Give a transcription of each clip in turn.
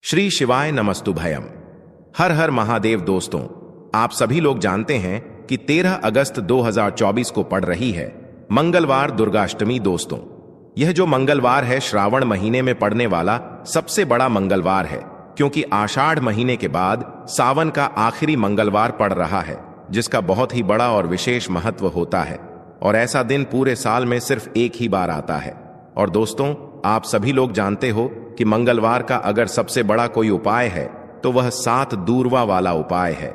श्री शिवाय नमस्तुभयम। हर हर महादेव। दोस्तों, आप सभी लोग जानते हैं कि 13 अगस्त 2024 को पड़ रही है मंगलवार दुर्गाष्टमी। दोस्तों, यह जो मंगलवार है श्रावण महीने में पड़ने वाला सबसे बड़ा मंगलवार है, क्योंकि आषाढ़ महीने के बाद सावन का आखिरी मंगलवार पड़ रहा है, जिसका बहुत ही बड़ा और विशेष महत्व होता है। और ऐसा दिन पूरे साल में सिर्फ एक ही बार आता है। और दोस्तों, आप सभी लोग जानते हो कि मंगलवार का अगर सबसे बड़ा कोई उपाय है तो वह 7 दूर्वा वाला उपाय है।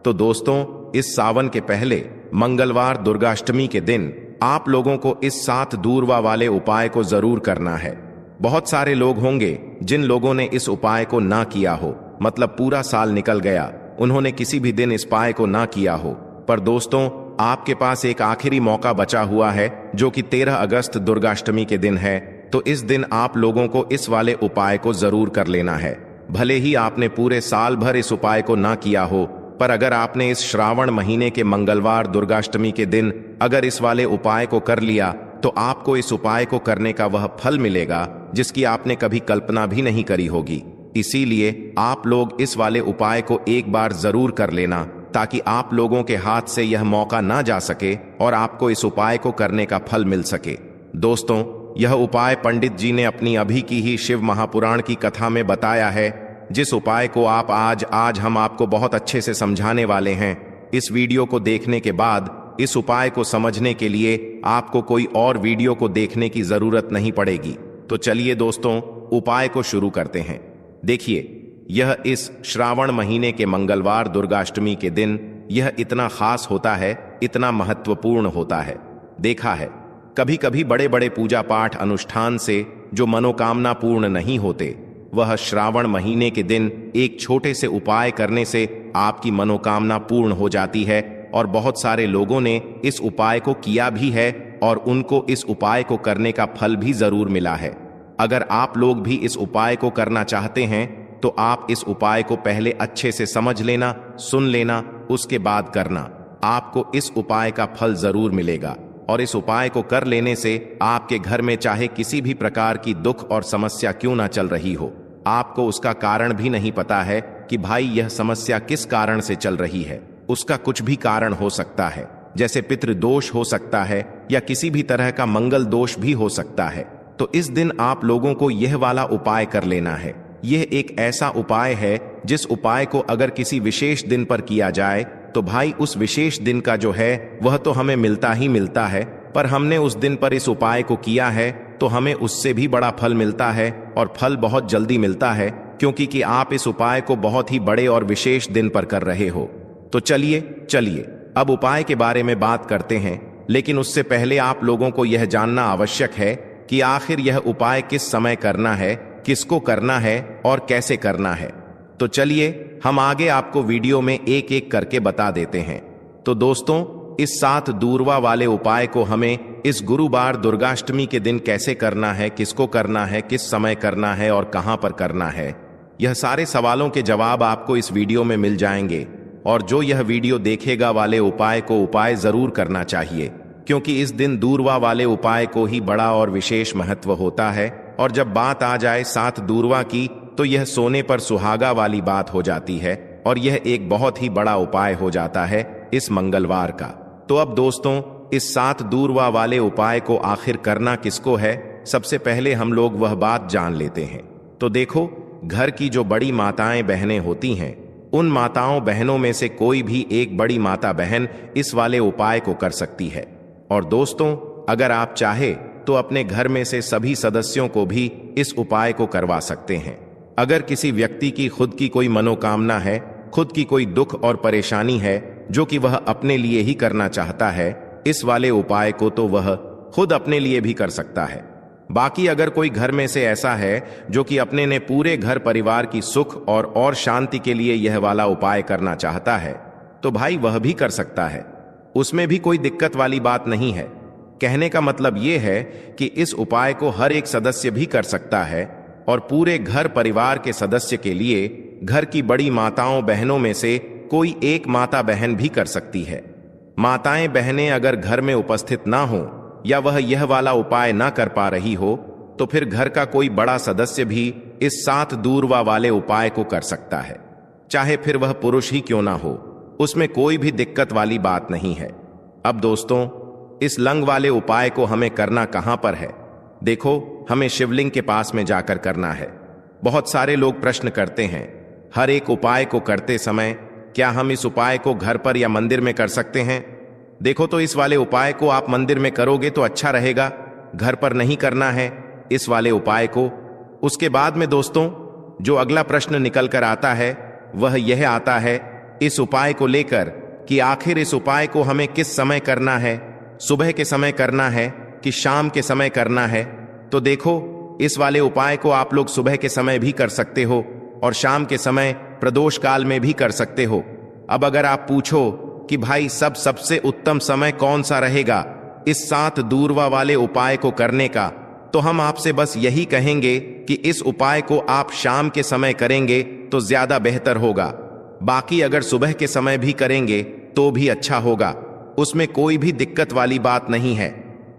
तो दोस्तों, इस सावन के पहले मंगलवार दुर्गाष्टमी के दिन आप लोगों को इस 7 दूर्वा वाले उपाय को जरूर करना है। बहुत सारे लोग होंगे जिन लोगों ने इस उपाय को ना किया हो, मतलब पूरा साल निकल गया, उन्होंने किसी भी दिन इस उपाय को ना किया हो। पर दोस्तों, आपके पास एक आखिरी मौका बचा हुआ है, जो कि 13 अगस्त दुर्गाष्टमी के दिन है। तो इस दिन आप लोगों को इस वाले उपाय को जरूर कर लेना है। भले ही आपने पूरे साल भर इस उपाय को ना किया हो, पर अगर आपने इस श्रावण महीने के मंगलवार दुर्गाष्टमी के दिन अगर इस वाले उपाय को कर लिया, तो आपको इस उपाय को करने का वह फल मिलेगा जिसकी आपने कभी कल्पना भी नहीं करी होगी। इसीलिए आप लोग इस वाले उपाय को एक बार जरूर कर लेना, ताकि आप लोगों के हाथ से यह मौका ना जा सके और आपको इस उपाय को करने का फल मिल सके। दोस्तों, यह उपाय पंडित जी ने अपनी अभी की ही शिव महापुराण की कथा में बताया है, जिस उपाय को आप आज हम आपको बहुत अच्छे से समझाने वाले हैं। इस वीडियो को देखने के बाद इस उपाय को समझने के लिए आपको कोई और वीडियो को देखने की जरूरत नहीं पड़ेगी। तो चलिए दोस्तों, उपाय को शुरू करते हैं। देखिए, यह इस श्रावण महीने के मंगलवार दुर्गाष्टमी के दिन यह इतना खास होता है, इतना महत्वपूर्ण होता है। देखा है, कभी कभी बड़े बड़े पूजा पाठ अनुष्ठान से जो मनोकामना पूर्ण नहीं होते, वह श्रावण महीने के दिन एक छोटे से उपाय करने से आपकी मनोकामना पूर्ण हो जाती है। और बहुत सारे लोगों ने इस उपाय को किया भी है और उनको इस उपाय को करने का फल भी जरूर मिला है। अगर आप लोग भी इस उपाय को करना चाहते हैं तो आप इस उपाय को पहले अच्छे से समझ लेना, सुन लेना, उसके बाद करना। आपको इस उपाय का फल जरूर मिलेगा। और इस उपाय को कर लेने से आपके घर में चाहे किसी भी प्रकार की दुख और समस्या क्यों ना चल रही हो, आपको उसका कारण भी नहीं पता है कि भाई यह समस्या किस कारण से चल रही है। उसका कुछ भी कारण हो सकता है, जैसे पितृदोष हो सकता है या किसी भी तरह का मंगल दोष भी हो सकता है। तो इस दिन आप लोगों को यह वाला उपाय कर लेना है। यह एक ऐसा उपाय है जिस उपाय को अगर किसी विशेष दिन पर किया जाए तो भाई उस विशेष दिन का जो है वह तो हमें मिलता ही मिलता है, पर हमने उस दिन पर इस उपाय को किया है तो हमें उससे भी बड़ा फल मिलता है। और फल बहुत जल्दी मिलता है, क्योंकि कि आप इस उपाय को बहुत ही बड़े और विशेष दिन पर कर रहे हो। तो चलिए अब उपाय के बारे में बात करते हैं। लेकिन उससे पहले आप लोगों को यह जानना आवश्यक है कि आखिर यह उपाय किस समय करना है, किसको करना है और कैसे करना है। तो चलिए हम आगे आपको वीडियो में एक एक करके बता देते हैं। तो दोस्तों, इस 7 दूर्वा वाले उपाय को हमें इस गुरुवार दुर्गाष्टमी के दिन कैसे करना है, किसको करना है, किस समय करना है और कहां पर करना है, यह सारे सवालों के जवाब आपको इस वीडियो में मिल जाएंगे। और जो यह वीडियो देखेगा वाले उपाय को उपाय जरूर करना चाहिए, क्योंकि इस दिन दूर्वा वाले उपाय को ही बड़ा और विशेष महत्व होता है। और जब बात आ जाए 7 दूर्वा की, तो यह सोने पर सुहागा वाली बात हो जाती है और यह एक बहुत ही बड़ा उपाय हो जाता है इस मंगलवार का। तो अब दोस्तों, इस 7 दूर्वा वाले उपाय को आखिर करना किसको है, सबसे पहले हम लोग वह बात जान लेते हैं। तो देखो, घर की जो बड़ी माताएं बहनें होती हैं, उन माताओं बहनों में से कोई भी एक बड़ी माता बहन इस वाले उपाय को कर सकती है। और दोस्तों, अगर आप चाहे तो अपने घर में से सभी सदस्यों को भी इस उपाय को करवा सकते हैं। अगर किसी व्यक्ति की खुद की कोई मनोकामना है, खुद की कोई दुख और परेशानी है जो कि वह अपने लिए ही करना चाहता है इस वाले उपाय को, तो वह खुद अपने लिए भी कर सकता है। बाकी अगर कोई घर में से ऐसा है जो कि अपने ने पूरे घर परिवार की सुख और शांति के लिए यह वाला उपाय करना चाहता है, तो भाई वह भी कर सकता है। उसमें भी कोई दिक्कत वाली बात नहीं है। कहने का मतलब यह है कि इस उपाय को हर एक सदस्य भी कर सकता है और पूरे घर परिवार के सदस्य के लिए घर की बड़ी माताओं बहनों में से कोई एक माता बहन भी कर सकती है। माताएं बहनें अगर घर में उपस्थित ना हो या वह यह वाला उपाय ना कर पा रही हो, तो फिर घर का कोई बड़ा सदस्य भी इस 7 दूरवा वाले उपाय को कर सकता है, चाहे फिर वह पुरुष ही क्यों ना हो। उसमें कोई भी दिक्कत वाली बात नहीं है। अब दोस्तों, इस लंग वाले उपाय को हमें करना कहां पर है? देखो, हमें शिवलिंग के पास में जाकर करना है। बहुत सारे लोग प्रश्न करते हैं, हर एक उपाय को करते समय क्या हम इस उपाय को घर पर या मंदिर में कर सकते हैं? देखो, तो इस वाले उपाय को आप मंदिर में करोगे तो अच्छा रहेगा, घर पर नहीं करना है इस वाले उपाय को। उसके बाद में दोस्तों, जो अगला प्रश्न निकल कर आता है वह यह आता है इस उपाय को लेकर कि आखिर इस उपाय को हमें किस समय करना है, सुबह के समय करना है कि शाम के समय करना है? तो देखो, इस वाले उपाय को आप लोग सुबह के समय भी कर सकते हो और शाम के समय प्रदोष काल में भी कर सकते हो। अब अगर आप पूछो कि भाई सबसे उत्तम समय कौन सा रहेगा इस 7 दूरवा वाले उपाय को करने का, तो हम आपसे बस यही कहेंगे कि इस उपाय को आप शाम के समय करेंगे तो ज्यादा बेहतर होगा। बाकी अगर सुबह के समय भी करेंगे तो भी अच्छा होगा, उसमें कोई भी दिक्कत वाली बात नहीं है।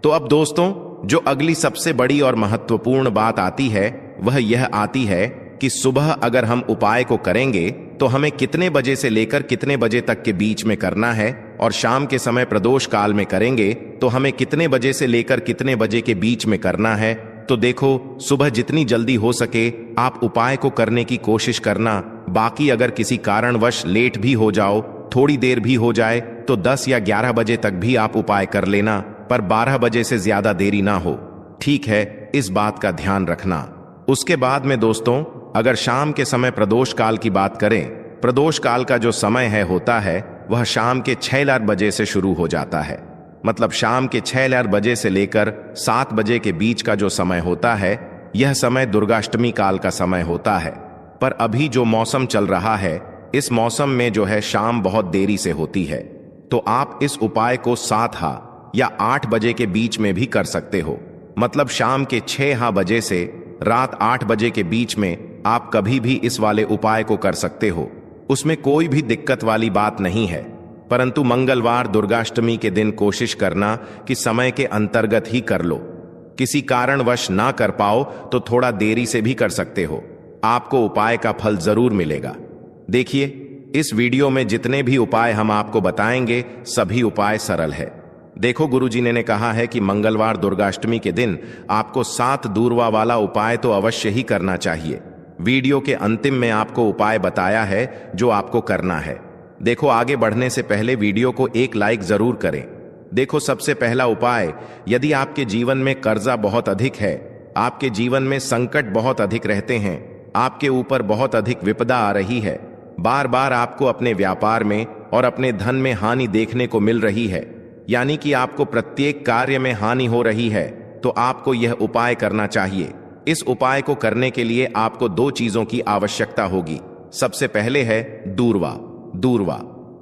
तो अब दोस्तों, जो अगली सबसे बड़ी और महत्वपूर्ण बात आती है वह यह आती है कि सुबह अगर हम उपाय को करेंगे तो हमें कितने बजे से लेकर कितने बजे तक के बीच में करना है, और शाम के समय प्रदोष काल में करेंगे तो हमें कितने बजे से लेकर कितने बजे के बीच में करना है। तो देखो, सुबह जितनी जल्दी हो सके आप उपाय को करने की कोशिश करना। बाकी अगर किसी कारणवश लेट भी हो जाओ, थोड़ी देर भी हो जाए, तो 10 या 11 बजे तक भी आप उपाय कर लेना, पर 12 बजे से ज्यादा देरी ना हो। ठीक है, इस बात का ध्यान रखना। उसके बाद में दोस्तों, अगर शाम के समय प्रदोष काल की बात करें, प्रदोष काल का जो समय है होता है वह शाम के 6 बजे से शुरू हो जाता है। मतलब शाम के 6 बजे से लेकर 7 बजे के बीच का जो समय होता है, यह समय दुर्गाष्टमी काल का समय होता है। पर अभी जो मौसम चल रहा है, इस मौसम में जो है शाम बहुत देरी से होती है, तो आप इस उपाय को 7 या 8 बजे के बीच में भी कर सकते हो। मतलब शाम के 6 बजे से रात 8 बजे के बीच में आप कभी भी इस वाले उपाय को कर सकते हो, उसमें कोई भी दिक्कत वाली बात नहीं है। परंतु मंगलवार दुर्गाष्टमी के दिन कोशिश करना कि समय के अंतर्गत ही कर लो। किसी कारणवश ना कर पाओ तो थोड़ा देरी से भी कर सकते हो, आपको उपाय का फल जरूर मिलेगा। देखिए, इस वीडियो में जितने भी उपाय हम आपको बताएंगे सभी उपाय सरल है। देखो, गुरुजी ने कहा है कि मंगलवार दुर्गाष्टमी के दिन आपको 7 दूरवा वाला उपाय तो अवश्य ही करना चाहिए। वीडियो के अंतिम में आपको उपाय बताया है जो आपको करना है। देखो, आगे बढ़ने से पहले वीडियो को एक लाइक जरूर करें। देखो, सबसे पहला उपाय, यदि आपके जीवन में कर्जा बहुत अधिक है, आपके जीवन में संकट बहुत अधिक रहते हैं, आपके ऊपर बहुत अधिक विपदा आ रही है, बार बार आपको अपने व्यापार में और अपने धन में हानि देखने को मिल रही है, यानी कि आपको प्रत्येक कार्य में हानि हो रही है, तो आपको यह उपाय करना चाहिए। इस उपाय को करने के लिए आपको 2 चीजों की आवश्यकता होगी। सबसे पहले है दूरवा। दूरवा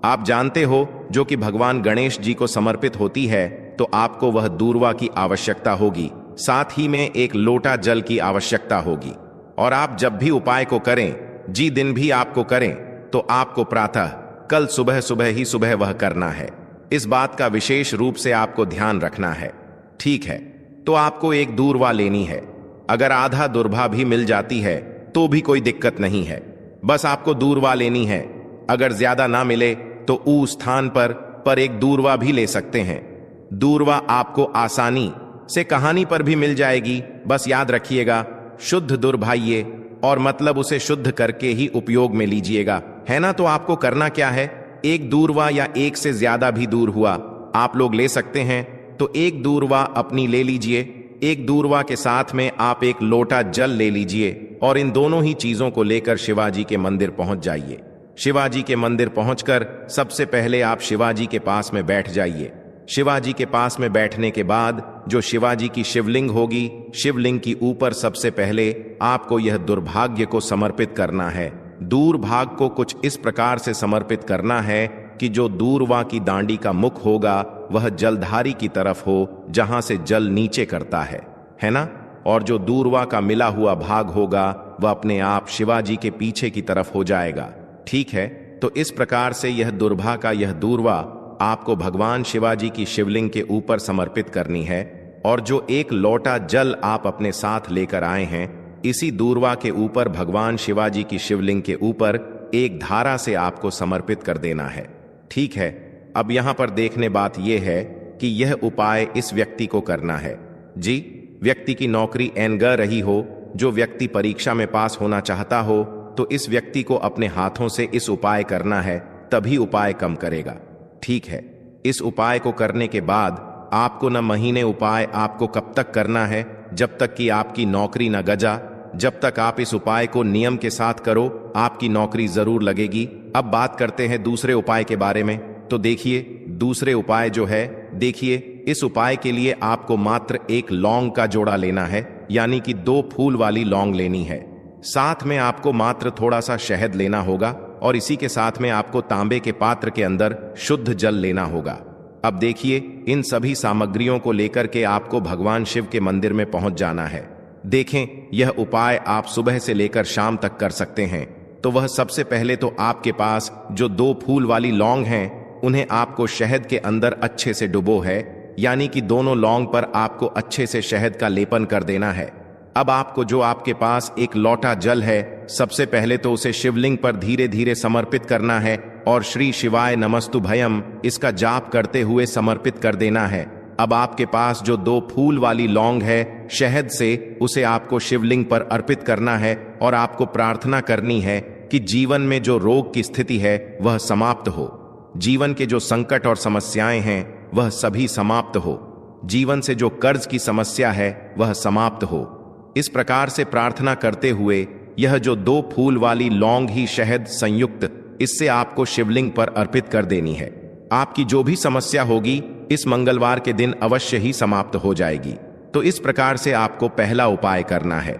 आप जानते हो, जो कि भगवान गणेश जी को समर्पित होती है, तो आपको वह दूरवा की आवश्यकता होगी। साथ ही में एक लोटा जल की आवश्यकता होगी। और आप जब भी उपाय को करें, दिन भी आपको करें, तो आपको प्रातः कल सुबह ही सुबह वह करना है। इस बात का विशेष रूप से आपको ध्यान रखना है। ठीक है, तो आपको एक दूरवा लेनी है। अगर आधा दूरवा भी मिल जाती है तो भी कोई दिक्कत नहीं है, बस आपको दूरवा लेनी है। अगर ज्यादा ना मिले तो उस स्थान पर एक दूरवा भी ले सकते हैं। दूरवा आपको आसानी से कहानी पर भी मिल जाएगी। बस याद रखिएगा, शुद्ध दुर्भाइये, और मतलब उसे शुद्ध करके ही उपयोग में लीजिएगा, है ना। तो आपको करना क्या है, एक दूरवा या एक से ज्यादा भी दूर हुआ आप लोग ले सकते हैं, तो एक दूरवा अपनी ले लीजिए। एक दूरवा के साथ में आप एक लोटा जल ले लीजिए और इन दोनों ही चीजों को लेकर शिवाजी के मंदिर पहुंच जाइए। शिवाजी के मंदिर पहुंचकर सबसे पहले आप शिवाजी के पास में बैठ जाइए। शिवाजी के पास में बैठने के बाद जो शिवाजी की शिवलिंग होगी, शिवलिंग की ऊपर सबसे पहले आपको यह दुर्भाग्य को समर्पित करना है। दूरभाग को कुछ इस प्रकार से समर्पित करना है कि जो दूरवा की दांडी का मुख होगा वह जलधारी की तरफ हो, जहां से जल नीचे करता है ना। और जो दूरवा का मिला हुआ भाग होगा वह अपने आप शिवाजी के पीछे की तरफ हो जाएगा। ठीक है, तो इस प्रकार से यह दुर्भा का यह दूरवा आपको भगवान शिवाजी की शिवलिंग के ऊपर समर्पित करनी है। और जो एक लोटा जल आप अपने साथ लेकर आए हैं, इसी दूर्वा के ऊपर भगवान शिवाजी की शिवलिंग के ऊपर एक धारा से आपको समर्पित कर देना है। ठीक है, अब यहां पर देखने बात यह है कि यह उपाय इस व्यक्ति को करना है। जी, व्यक्ति की नौकरी एन रही हो, जो व्यक्ति परीक्षा में पास होना चाहता हो, तो इस व्यक्ति को अपने हाथों से इस उपाय करना है, तभी उपाय कम करेगा। ठीक है, इस उपाय को करने के बाद आपको न महीने उपाय आपको कब तक करना है, जब तक कि आपकी नौकरी न गजा। जब तक आप इस उपाय को नियम के साथ करो, आपकी नौकरी जरूर लगेगी। अब बात करते हैं दूसरे उपाय के बारे में। तो देखिए, दूसरे उपाय जो है, देखिए, इस उपाय के लिए आपको मात्र एक लौंग का जोड़ा लेना है, यानी कि 2 फूल वाली लौंग लेनी है। साथ में आपको मात्र थोड़ा सा शहद लेना होगा और इसी के साथ में आपको तांबे के पात्र के अंदर शुद्ध जल लेना होगा। अब देखिए, इन सभी सामग्रियों को लेकर के आपको भगवान शिव के मंदिर में पहुंच जाना है। देखें, यह उपाय आप सुबह से लेकर शाम तक कर सकते हैं। तो वह सबसे पहले तो आपके पास जो 2 फूल वाली लौंग हैं, उन्हें आपको शहद के अंदर अच्छे से डुबो है, यानी कि दोनों लौंग पर आपको अच्छे से शहद का लेपन कर देना है। अब आपको जो आपके पास एक लोटा जल है, सबसे पहले तो उसे शिवलिंग पर धीरे धीरे समर्पित करना है और श्री शिवाय नमस्तुभयम इसका जाप करते हुए समर्पित कर देना है। अब आपके पास जो 2 फूल वाली लौंग है, शहद से उसे आपको शिवलिंग पर अर्पित करना है और आपको प्रार्थना करनी है कि जीवन में जो रोग की स्थिति है वह समाप्त हो, जीवन के जो संकट और समस्याएं हैं वह सभी समाप्त हो, जीवन से जो कर्ज की समस्या है वह समाप्त हो। इस प्रकार से प्रार्थना करते हुए यह जो 2 फूल वाली लौंग ही शहद संयुक्त, इससे आपको शिवलिंग पर अर्पित कर देनी है। आपकी जो भी समस्या होगी इस मंगलवार के दिन अवश्य ही समाप्त हो जाएगी। तो इस प्रकार से आपको पहला उपाय करना है।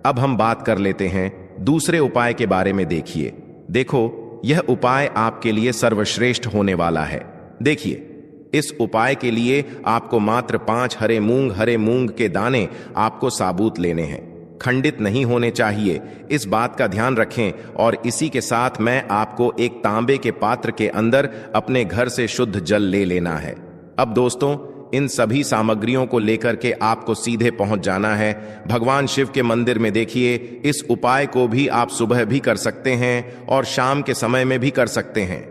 अब हम बात कर लेते हैं दूसरे उपाय के बारे में। देखो, यह उपाय आपके लिए सर्वश्रेष्ठ होने वाला है। देखिए, इस उपाय के लिए आपको मात्र 5 हरे मूंग के दाने आपको साबुत लेने हैं, खंडित नहीं होने चाहिए, इस बात का ध्यान रखें। और इसी के साथ मैं आपको एक तांबे के पात्र के अंदर अपने घर से शुद्ध जल ले लेना है। अब दोस्तों, इन सभी सामग्रियों को लेकर के आपको सीधे पहुंच जाना है भगवान शिव के मंदिर में। देखिए, इस उपाय को भी आप सुबह भी कर सकते हैं और शाम के समय में भी कर सकते हैं।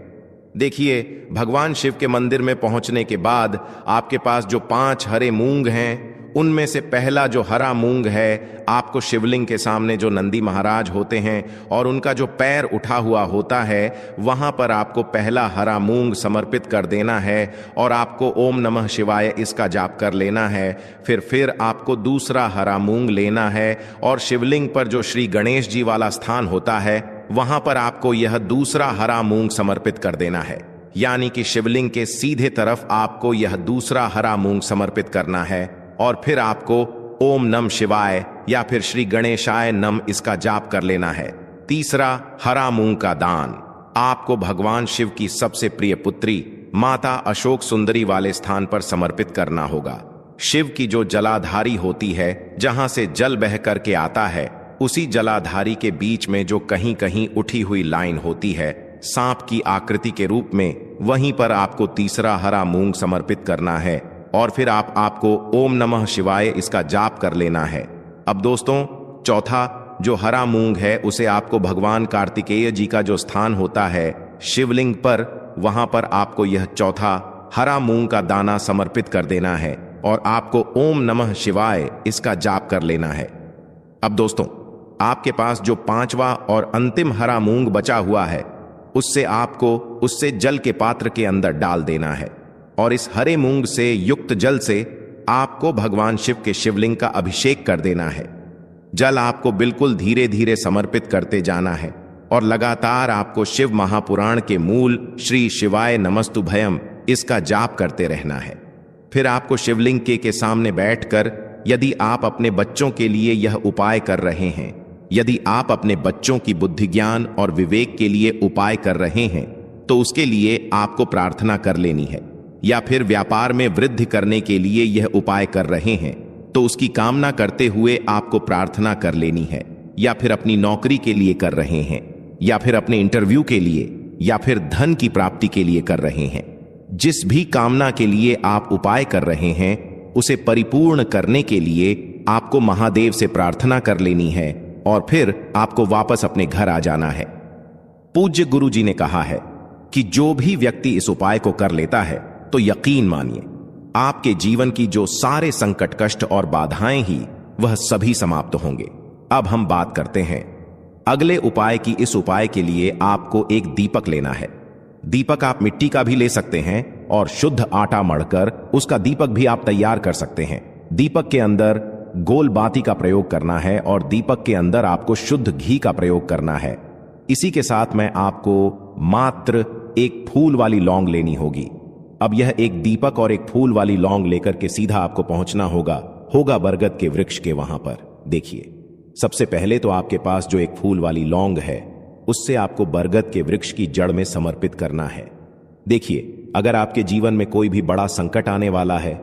देखिए, भगवान शिव के मंदिर में पहुंचने के बाद आपके पास जो 5 हरे मूंग हैं, उनमें से पहला जो हरा मूंग है, आपको शिवलिंग के सामने जो नंदी महाराज होते हैं और उनका जो पैर उठा हुआ होता है, वहां पर आपको पहला हरा मूंग समर्पित कर देना है और आपको ओम नमः शिवाय इसका जाप कर लेना है। फिर आपको दूसरा हरा मूंग लेना है और शिवलिंग पर जो श्री गणेश जी वाला स्थान होता है, वहां पर आपको यह दूसरा हरा मूंग समर्पित कर देना है, यानी कि शिवलिंग के सीधे तरफ आपको यह दूसरा हरा मूंग समर्पित करना है। और फिर आपको ओम नम शिवाय या फिर श्री गणेशाय नम इसका जाप कर लेना है। तीसरा हरा मूंग का दान आपको भगवान शिव की सबसे प्रिय पुत्री माता अशोक सुंदरी वाले स्थान पर समर्पित करना होगा। शिव की जो जलाधारी होती है, जहां से जल बह करके आता है, उसी जलाधारी के बीच में जो कहीं कहीं उठी हुई लाइन होती है सांप की आकृति के रूप में, वहीं पर आपको तीसरा हरा मूंग समर्पित करना है और फिर आपको ओम नमः शिवाय इसका जाप कर लेना है। अब दोस्तों, चौथा जो हरा मूंग है उसे आपको भगवान कार्तिकेय जी का जो स्थान होता है शिवलिंग पर, वहां पर आपको यह चौथा हरा मूंग का दाना समर्पित कर देना है और आपको ओम नमः शिवाय इसका जाप कर लेना है। अब दोस्तों, आपके पास जो 5वां और अंतिम हरा मूंग बचा हुआ है, उससे जल के पात्र के अंदर डाल देना है और इस हरे मूंग से युक्त जल से आपको भगवान शिव के शिवलिंग का अभिषेक कर देना है। जल आपको बिल्कुल धीरे धीरे समर्पित करते जाना है और लगातार आपको शिव महापुराण के मूल श्री शिवाय नमस्तुभयम इसका जाप करते रहना है। फिर आपको शिवलिंग के सामने बैठकर, यदि आप अपने बच्चों के लिए यह उपाय कर रहे हैं, यदि आप अपने बच्चों की बुद्धि ज्ञान और विवेक के लिए उपाय कर रहे हैं, तो उसके लिए आपको प्रार्थना कर लेनी है। या फिर व्यापार में वृद्धि करने के लिए यह उपाय कर रहे हैं, तो उसकी कामना करते हुए आपको प्रार्थना कर लेनी है। या फिर अपनी नौकरी के लिए कर रहे हैं, या फिर अपने इंटरव्यू के लिए, या फिर धन की प्राप्ति के लिए कर रहे हैं, जिस भी कामना के लिए आप उपाय कर रहे हैं, उसे परिपूर्ण करने के लिए आपको महादेव से प्रार्थना कर लेनी है और फिर आपको वापस अपने घर आ जाना है। पूज्य गुरु जी ने कहा है कि जो भी व्यक्ति इस उपाय को कर लेता है तो यकीन मानिए आपके जीवन की जो सारे संकट, कष्ट और बाधाएं ही वह सभी समाप्त होंगे। अब हम बात करते हैं अगले उपाय की। इस उपाय के लिए आपको एक दीपक लेना है। दीपक आप मिट्टी का भी ले सकते हैं और शुद्ध आटा मढ़कर उसका दीपक भी आप तैयार कर सकते हैं। दीपक के अंदर गोल बाती का प्रयोग करना है और दीपक के अंदर आपको शुद्ध घी का प्रयोग करना है। इसी के साथ में आपको मात्र एक फूल वाली लौंग लेनी होगी। अब यह एक दीपक और एक फूल वाली लौंग लेकर के सीधा आपको पहुंचना होगा बरगद के वृक्ष के वहां पर। देखिए, सबसे पहले तो आपके पास जो एक फूल वाली लौंग है उससे आपको बरगद के वृक्ष की जड़ में समर्पित करना है। देखिए, अगर आपके जीवन में कोई भी बड़ा संकट आने वाला है,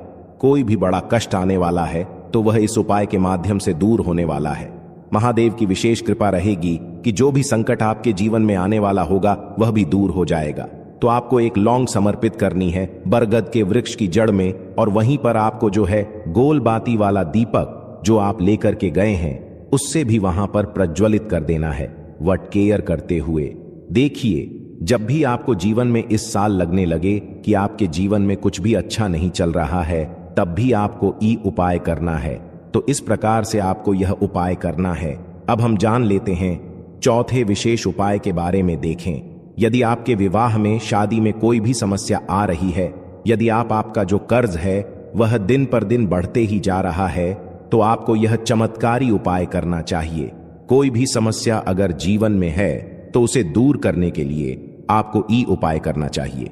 कोई भी बड़ा कष्ट आने वाला है, तो वह इस उपाय के माध्यम से दूर होने वाला है। महादेव की विशेष कृपा रहेगी कि जो भी संकट आपके जीवन में आने वाला होगा वह भी दूर हो जाएगा। तो आपको एक लौंग समर्पित करनी है बरगद के वृक्ष की जड़ में, और वहीं पर आपको जो है गोल बाती वाला दीपक जो आप लेकर के गए हैं उससे भी वहां पर प्रज्वलित कर देना है, वटकेयर करते हुए। देखिए, जब भी आपको जीवन में इस साल लगने लगे कि आपके जीवन में कुछ भी अच्छा नहीं चल रहा है, तब भी आपको ई उपाय करना है। तो इस प्रकार से आपको यह उपाय करना है। अब हम जान लेते हैं चौथे विशेष उपाय के बारे में। देखें, यदि आपके विवाह में, शादी में कोई भी समस्या आ रही है, यदि आपका जो कर्ज है वह दिन पर दिन बढ़ते ही जा रहा है, तो आपको यह चमत्कारी उपाय करना चाहिए। कोई भी समस्या अगर जीवन में है तो उसे दूर करने के लिए आपको ई उपाय करना चाहिए।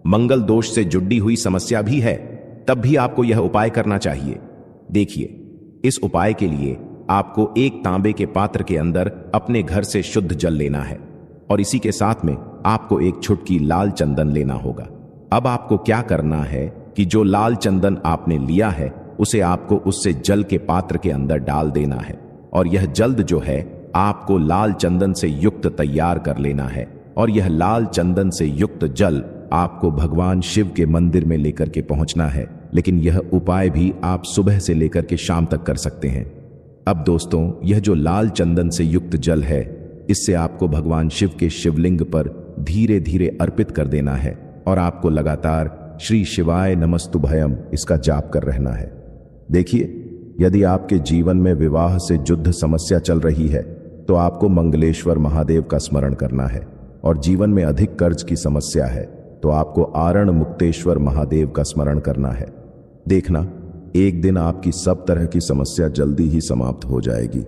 मंगल दोष से जुड़ी हुई समस्या भी है तब भी आपको यह उपाय करना चाहिए। देखिए, इस उपाय के लिए आपको एक तांबे के पात्र के अंदर अपने घर से शुद्ध जल लेना है और इसी के साथ में आपको एक चुटकी लाल चंदन लेना होगा। अब आपको क्या करना है कि जो लाल चंदन आपने लिया है उसे आपको उससे जल के पात्र के अंदर डाल देना है और यह जल्द जो है आपको लाल चंदन से युक्त तैयार कर लेना है। और यह लाल चंदन से युक्त जल आपको भगवान शिव के मंदिर में लेकर के पहुंचना है। लेकिन यह उपाय भी आप सुबह से लेकर के शाम तक कर सकते हैं। अब दोस्तों, यह जो लाल चंदन से युक्त जल है, इससे आपको भगवान शिव के शिवलिंग पर धीरे धीरे अर्पित कर देना है और आपको लगातार श्री शिवाय नमस्तुभयम इसका जाप कर रहना है। देखिए, यदि आपके जीवन में विवाह से जुद्ध समस्या चल रही है तो आपको मंगलेश्वर महादेव का स्मरण करना है, और जीवन में अधिक कर्ज की समस्या है तो आपको आरण मुक्तेश्वर महादेव का स्मरण करना है। देखना, एक दिन आपकी सब तरह की समस्या जल्दी ही समाप्त हो जाएगी।